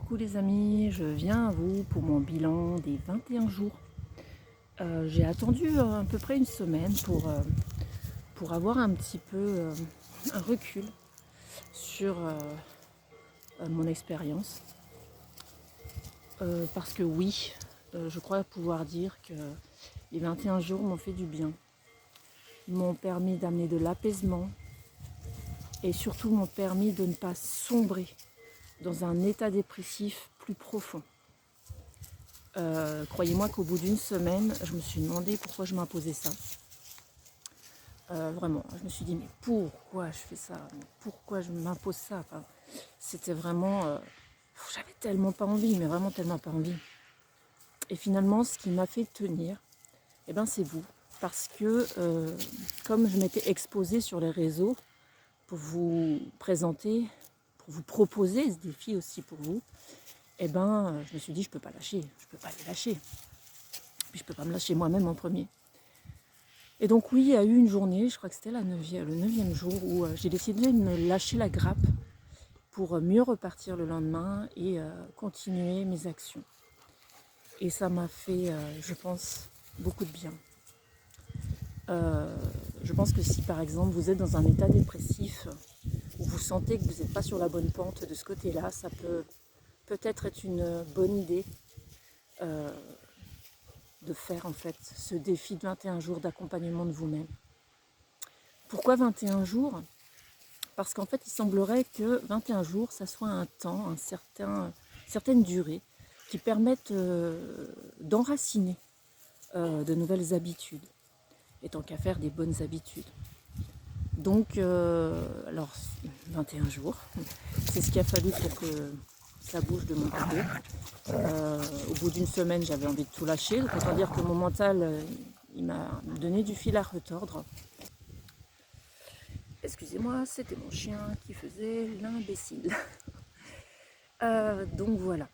Coucou les amis, je viens à vous pour mon bilan des 21 jours. J'ai attendu à peu près une semaine pour avoir un petit peu un recul sur mon expérience. Parce que oui, je crois pouvoir dire que les 21 jours m'ont fait du bien. M'ont permis d'amener de l'apaisement et surtout m'ont permis de ne pas sombrer dans un état dépressif plus profond. Croyez-moi qu'au bout d'une semaine, je me suis demandé pourquoi je m'imposais ça. Vraiment, je me suis dit, mais pourquoi je fais ça? Pourquoi je m'impose ça? Enfin, c'était vraiment... j'avais tellement pas envie, mais vraiment tellement pas envie. Et finalement, ce qui m'a fait tenir, eh ben, c'est vous. Parce que, comme je m'étais exposée sur les réseaux pour vous présenter, pour vous proposer ce défi aussi pour vous, eh ben, je me suis dit, je peux pas lâcher, je peux pas les lâcher. Puis je peux pas me lâcher moi-même en premier. Et donc oui, il y a eu une journée, je crois que c'était le 9e jour, où j'ai décidé de me lâcher la grappe pour mieux repartir le lendemain et continuer mes actions. Et ça m'a fait, je pense, beaucoup de bien. Je pense que si par exemple vous êtes dans un état dépressif, où vous sentez que vous n'êtes pas sur la bonne pente de ce côté-là, ça peut peut-être être une bonne idée de faire en fait ce défi de 21 jours d'accompagnement de vous-même. Pourquoi 21 jours? Parce qu'en fait, il semblerait que 21 jours, ça soit un temps, certaine durée, qui permette d'enraciner de nouvelles habitudes, et tant qu'à faire des bonnes habitudes. Donc, alors, 21 jours, c'est ce qu'il a fallu pour que ça bouge de mon côté. Au bout d'une semaine, j'avais envie de tout lâcher. Donc, autant dire que mon mental, il m'a donné du fil à retordre. Excusez-moi, c'était mon chien qui faisait l'imbécile. Donc voilà.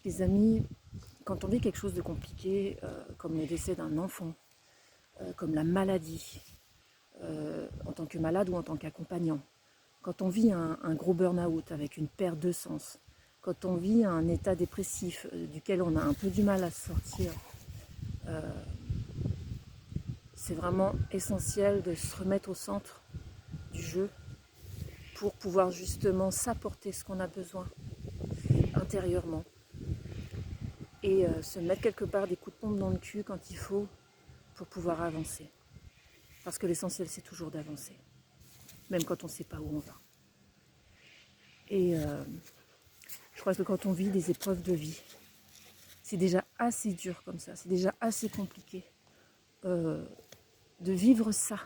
Les amis, quand on vit quelque chose de compliqué, comme le décès d'un enfant, comme la maladie, en tant que malade ou en tant qu'accompagnant, quand on vit un gros burn-out avec une perte de sens, quand on vit un état dépressif duquel on a un peu du mal à sortir, c'est vraiment essentiel de se remettre au centre du jeu pour pouvoir justement s'apporter ce qu'on a besoin intérieurement et se mettre quelque part des coups de pompe dans le cul quand il faut pour pouvoir avancer. Parce que l'essentiel, c'est toujours d'avancer, même quand on ne sait pas où on va. Et je crois que quand on vit des épreuves de vie, c'est déjà assez dur comme ça, c'est déjà assez compliqué de vivre ça.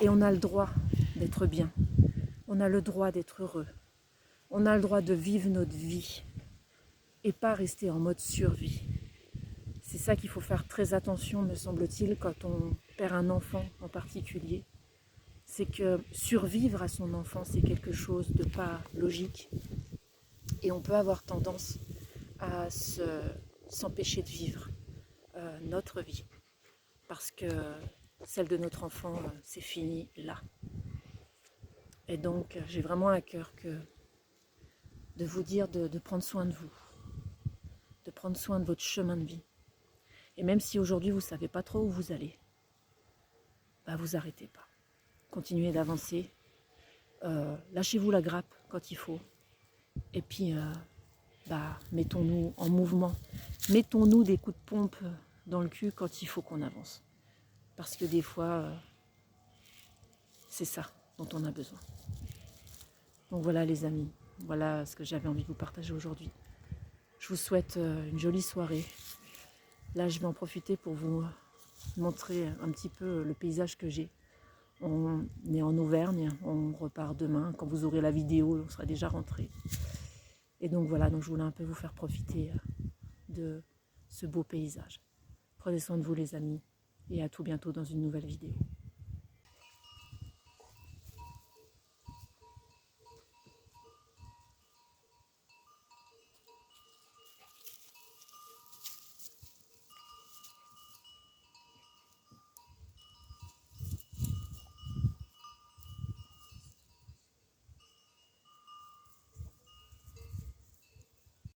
Et on a le droit d'être bien, on a le droit d'être heureux, on a le droit de vivre notre vie et pas rester en mode survie. C'est ça qu'il faut faire très attention, me semble-t-il, quand on perd un enfant en particulier. C'est que survivre à son enfant, c'est quelque chose de pas logique. Et on peut avoir tendance à s'empêcher de vivre notre vie. Parce que celle de notre enfant, c'est fini là. Et donc, j'ai vraiment à cœur de vous dire de prendre soin de vous, de prendre soin de votre chemin de vie. Et même si aujourd'hui vous ne savez pas trop où vous allez, bah vous arrêtez pas. Continuez d'avancer, lâchez-vous la grappe quand il faut. Et puis, mettons-nous en mouvement. Mettons-nous des coups de pompe dans le cul quand il faut qu'on avance. Parce que des fois, c'est ça dont on a besoin. Donc voilà les amis, voilà ce que j'avais envie de vous partager aujourd'hui. Je vous souhaite une jolie soirée. Là, je vais en profiter pour vous montrer un petit peu le paysage que j'ai. On est en Auvergne, on repart demain. Quand vous aurez la vidéo, on sera déjà rentré. Et donc voilà, donc je voulais un peu vous faire profiter de ce beau paysage. Prenez soin de vous les amis et à tout bientôt dans une nouvelle vidéo.